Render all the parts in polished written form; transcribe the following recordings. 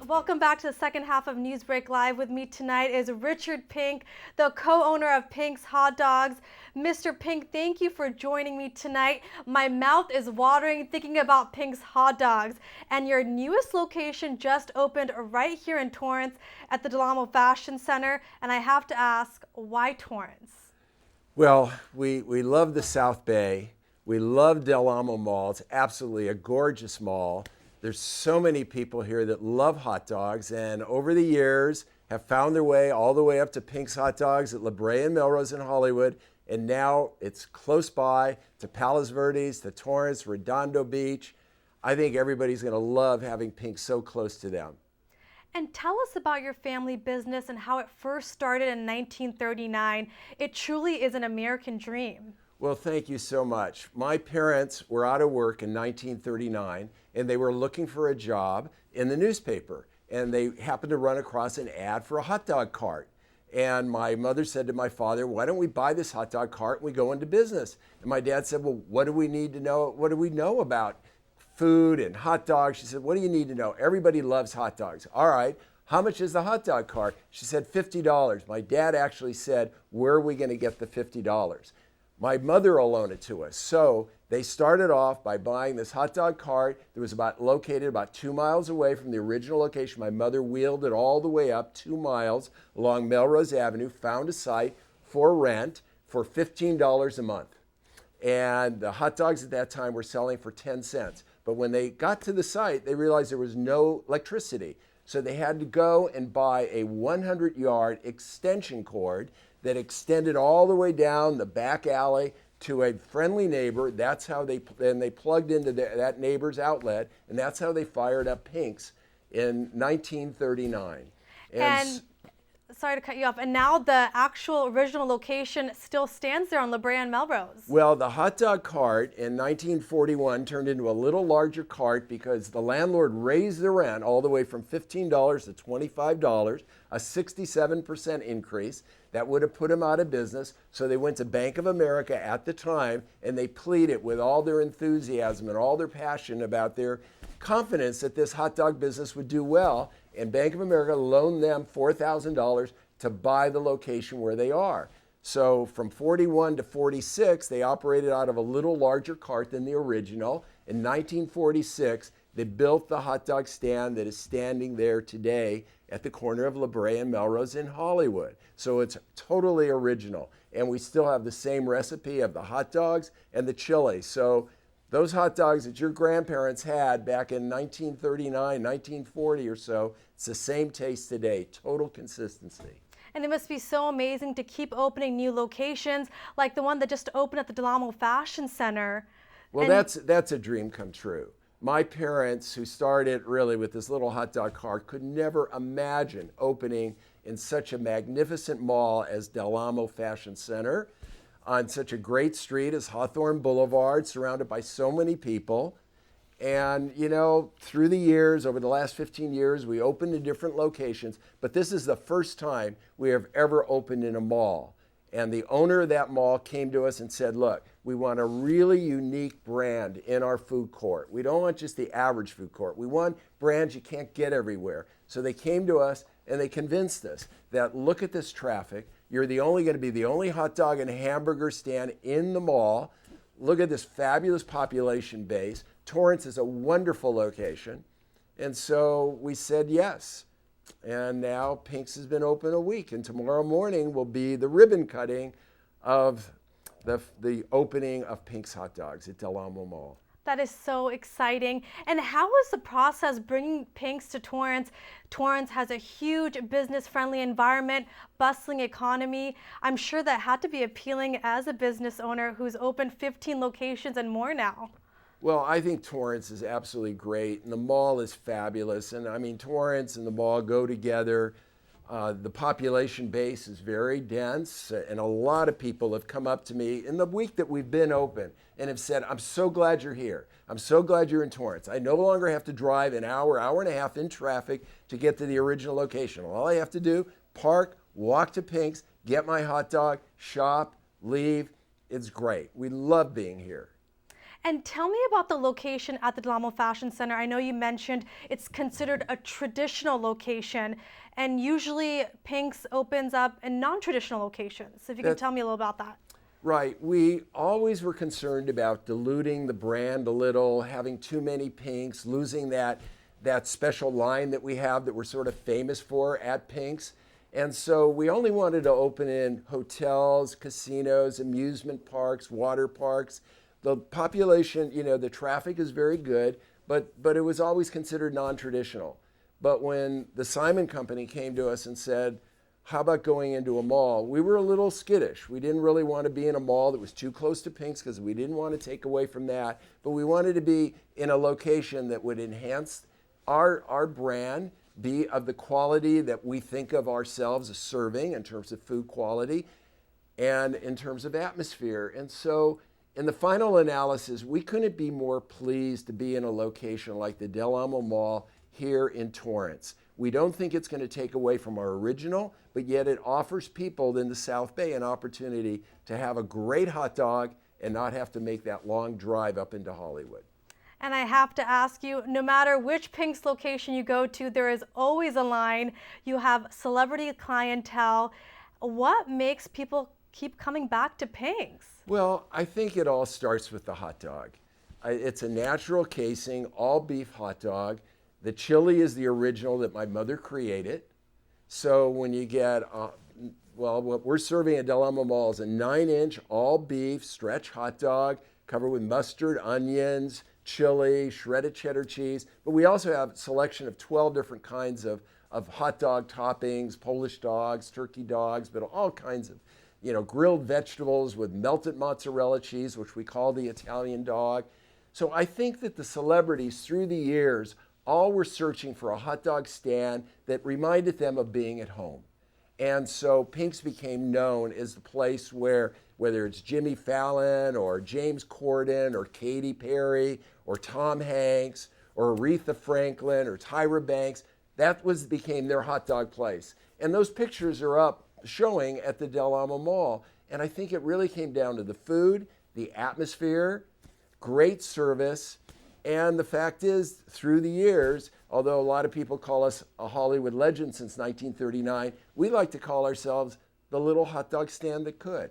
Welcome back to the second half of NEWSBREAK Live. With me tonight is Richard Pink, the co-owner of Pink's Hot Dogs. Mr. Pink, thank you for joining me tonight. My mouth is watering thinking about Pink's Hot Dogs. And your newest location just opened right here in Torrance at the Amo Fashion Center. And I have to ask, why Torrance? Well, we love the South Bay. We love Del Amo Mall. It's absolutely a gorgeous mall. There's so many people here that love hot dogs, and over the years have found their way all the way up to Pink's Hot Dogs at La Brea and Melrose in Hollywood, and now it's close by to Palos Verdes, to Torrance, Redondo Beach. I think everybody's going to love having Pink so close to them. And tell us about your family business and how it first started in 1939. It truly is an American dream. Well, thank you so much. My parents were out of work in 1939, and they were looking for a job in the newspaper. And they happened to run across an ad for a hot dog cart. And my mother said to my father, why don't we buy this hot dog cart and we go into business? And my dad said, well, what do we need to know? What do we know about food and hot dogs? She said, what do you need to know? Everybody loves hot dogs. All right. How much is the hot dog cart? She said, $50. My dad actually said, where are we going to get the $50? My mother will loan it to us. So they started off by buying this hot dog cart that was located about 2 miles away from the original location. My mother wheeled it all the way up 2 miles along Melrose Avenue, found a site for rent for $15 a month. And the hot dogs at that time were selling for 10 cents. But when they got to the site, they realized there was no electricity. So they had to go and buy a 100-yard extension cord that extended all the way down the back alley to a friendly neighbor. That's how they plugged into that neighbor's outlet, and that's how they fired up Pink's in 1939. And sorry to cut you off. And now the actual original location still stands there on La Brea and Melrose. Well, the hot dog cart in 1941 turned into a little larger cart because the landlord raised the rent all the way from $15 to $25, a 67% increase. That would have put them out of business. So they went to Bank of America at the time and they pleaded with all their enthusiasm and all their passion about their confidence that this hot dog business would do well. And Bank of America loaned them $4,000 to buy the location where they are. So from 41 to 46, they operated out of a little larger cart than the original. In 1946, they built the hot dog stand that is standing there today at the corner of La Brea and Melrose in Hollywood. So it's totally original. And we still have the same recipe of the hot dogs and the chili. So those hot dogs that your grandparents had back in 1939, 1940 or so, it's the same taste today, total consistency. And it must be so amazing to keep opening new locations like the one that just opened at the Amo Fashion Center. Well, that's a dream come true. My parents, who started really with this little hot dog cart, could never imagine opening in such a magnificent mall as Del Amo Fashion Center, on such a great street as Hawthorne Boulevard, surrounded by so many people. And, you know, through the years, over the last 15 years, we opened in different locations, but this is the first time we have ever opened in a mall. And the owner of that mall came to us and said, look, we want a really unique brand in our food court. We don't want just the average food court. We want brands you can't get everywhere. So they came to us and they convinced us that look at this traffic. You're going to be the only hot dog and hamburger stand in the mall. Look at this fabulous population base. Torrance is a wonderful location. And so we said yes. And now Pink's has been open a week, and tomorrow morning will be the ribbon cutting of the opening of Pink's Hot Dogs at Del Amo Mall. That is so exciting. And how was the process bringing Pink's to Torrance? Torrance has a huge business-friendly environment, bustling economy. I'm sure that had to be appealing as a business owner who's opened 15 locations and more now. Well, I think Torrance is absolutely great, and the mall is fabulous. And I mean, Torrance and the mall go together. The population base is very dense, and a lot of people have come up to me in the week that we've been open and have said, I'm so glad you're here. I'm so glad you're in Torrance. I no longer have to drive an hour, hour and a half in traffic to get to the original location. All I have to do, park, walk to Pink's, get my hot dog, shop, leave. It's great. We love being here. And tell me about the location at the Amo Fashion Center. I know you mentioned it's considered a traditional location, and usually Pink's opens up in non-traditional locations. So if you can tell me a little about that. Right. We always were concerned about diluting the brand a little, having too many Pinks, losing that special line that we have that we're sort of famous for at Pink's. And so we only wanted to open in hotels, casinos, amusement parks, water parks. The population, the traffic is very good, but it was always considered non-traditional. But when the Simon Company came to us and said, how about going into a mall? We were a little skittish. We didn't really want to be in a mall that was too close to Pink's because we didn't want to take away from that. But we wanted to be in a location that would enhance our brand, be of the quality that we think of ourselves as serving in terms of food quality and in terms of atmosphere. And so in the final analysis, we couldn't be more pleased to be in a location like the Del Amo Mall here in Torrance. We don't think it's going to take away from our original, but yet it offers people in the South Bay an opportunity to have a great hot dog and not have to make that long drive up into Hollywood. And I have to ask you, no matter which Pink's location you go to, there is always a line. You have celebrity clientele. What makes people keep coming back to Pink's? Well, I think it all starts with the hot dog. It's a natural casing, all beef hot dog. The chili is the original that my mother created. So when you get, what we're serving at Del Amo Mall is a 9-inch all beef stretch hot dog covered with mustard, onions, chili, shredded cheddar cheese. But we also have a selection of 12 different kinds of hot dog toppings, Polish dogs, turkey dogs, but all kinds of, grilled vegetables with melted mozzarella cheese, which we call the Italian dog. So I think that the celebrities through the years all were searching for a hot dog stand that reminded them of being at home. And so Pink's became known as the place where, whether it's Jimmy Fallon or James Corden or Katy Perry or Tom Hanks or Aretha Franklin or Tyra Banks, became their hot dog place. And those pictures are up showing at the Del Amo Mall. And I think it really came down to the food, the atmosphere, great service. And the fact is, through the years, although a lot of people call us a Hollywood legend since 1939, we like to call ourselves the little hot dog stand that could.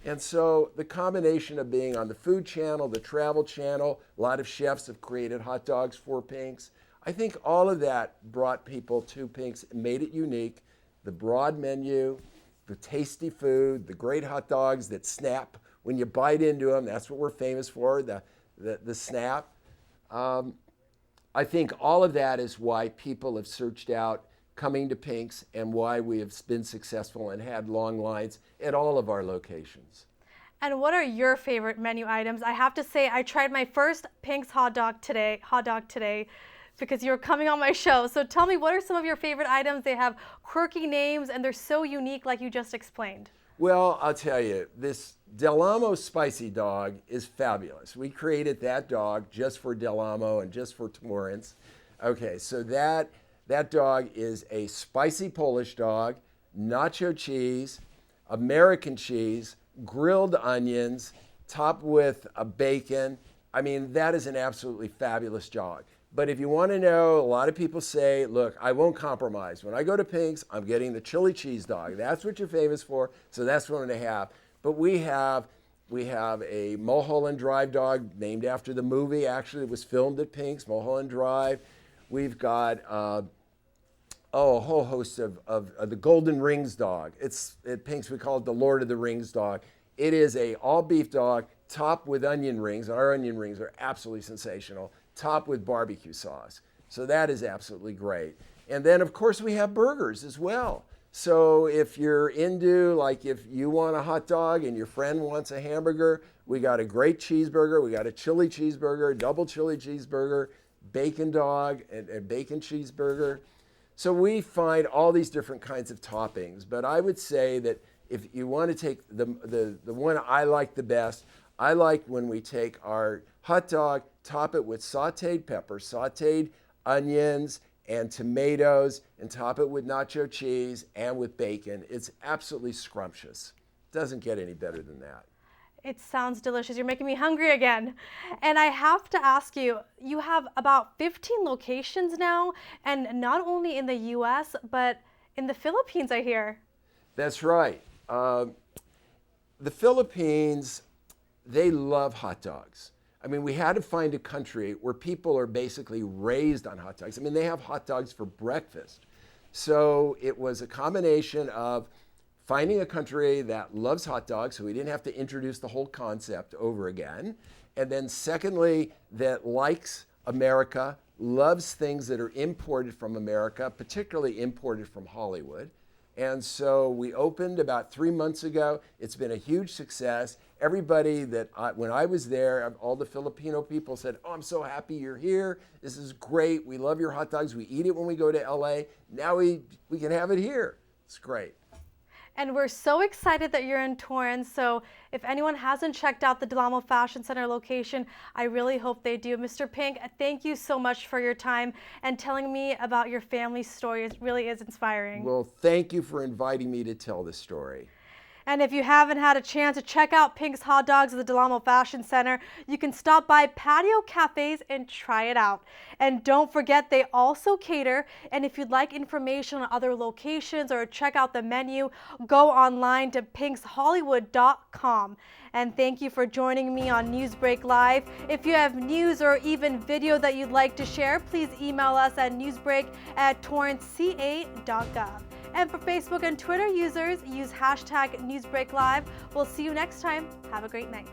And so the combination of being on the Food Channel, the Travel Channel, a lot of chefs have created hot dogs for Pink's. I think all of that brought people to Pink's and made it unique. The broad menu, the tasty food, the great hot dogs that snap when you bite into them. That's what we're famous for, the snap. I think all of that is why people have searched out coming to Pink's and why we have been successful and had long lines at all of our locations. And what are your favorite menu items? I have to say, I tried my first Pink's hot dog today because you were coming on my show. So tell me, what are some of your favorite items? They have quirky names and they're so unique, like you just explained. Well, I'll tell you, this Del Amo spicy dog is fabulous. We created that dog just for Del Amo and just for Torrance. Okay, so that dog is a spicy Polish dog, nacho cheese, American cheese, grilled onions, topped with a bacon. I mean, that is an absolutely fabulous dog. But if you want to know, a lot of people say, look, I won't compromise. When I go to Pink's, I'm getting the chili cheese dog. That's what you're famous for, so that's what I'm going to have. But we have a Mulholland Drive dog named after the movie. Actually, it was filmed at Pink's, Mulholland Drive. We've got a whole host of the Golden Rings dog. It's at Pink's, we call it the Lord of the Rings dog. It is a all beef dog topped with onion rings. Our onion rings are absolutely sensational. Topped with barbecue sauce. So that is absolutely great. And then, of course, we have burgers as well. So if you're into, like if you want a hot dog and your friend wants a hamburger, we got a great cheeseburger. We got a chili cheeseburger, double chili cheeseburger, bacon dog, and bacon cheeseburger. So we find all these different kinds of toppings. But I would say that if you want to take the one I like the best, I like when we take our hot dog, top it with sauteed peppers, sauteed onions and tomatoes, and top it with nacho cheese and with bacon. It's absolutely scrumptious. Doesn't get any better than that. It sounds delicious. You're making me hungry again. And I have to ask you, you have about 15 locations now, and not only in the US, but in the Philippines, I hear. That's right. The Philippines, they love hot dogs. I mean, we had to find a country where people are basically raised on hot dogs. I mean, they have hot dogs for breakfast. So it was a combination of finding a country that loves hot dogs, so we didn't have to introduce the whole concept over again. And then secondly, that likes America, loves things that are imported from America, particularly imported from Hollywood. And so we opened about 3 months ago. It's been a huge success. Everybody when I was there, all the Filipino people said, "Oh, I'm so happy you're here. This is great. We love your hot dogs. We eat it when we go to LA. Now we can have it here." It's great. And we're so excited that you're in Torrance. So if anyone hasn't checked out the Amo Fashion Center location, I really hope they do. Mr. Pink, thank you so much for your time and telling me about your family story. It really is inspiring. Well, thank you for inviting me to tell the story. And if you haven't had a chance to check out Pink's Hot Dogs at the Amo Fashion Center, you can stop by Patio Cafes and try it out. And don't forget, they also cater. And if you'd like information on other locations or check out the menu, go online to pinkshollywood.com. And thank you for joining me on NewsBreak Live. If you have news or even video that you'd like to share, please email us at newsbreak@torranceca.gov. And for Facebook and Twitter users, use #NewsBreakLive. We'll see you next time. Have a great night.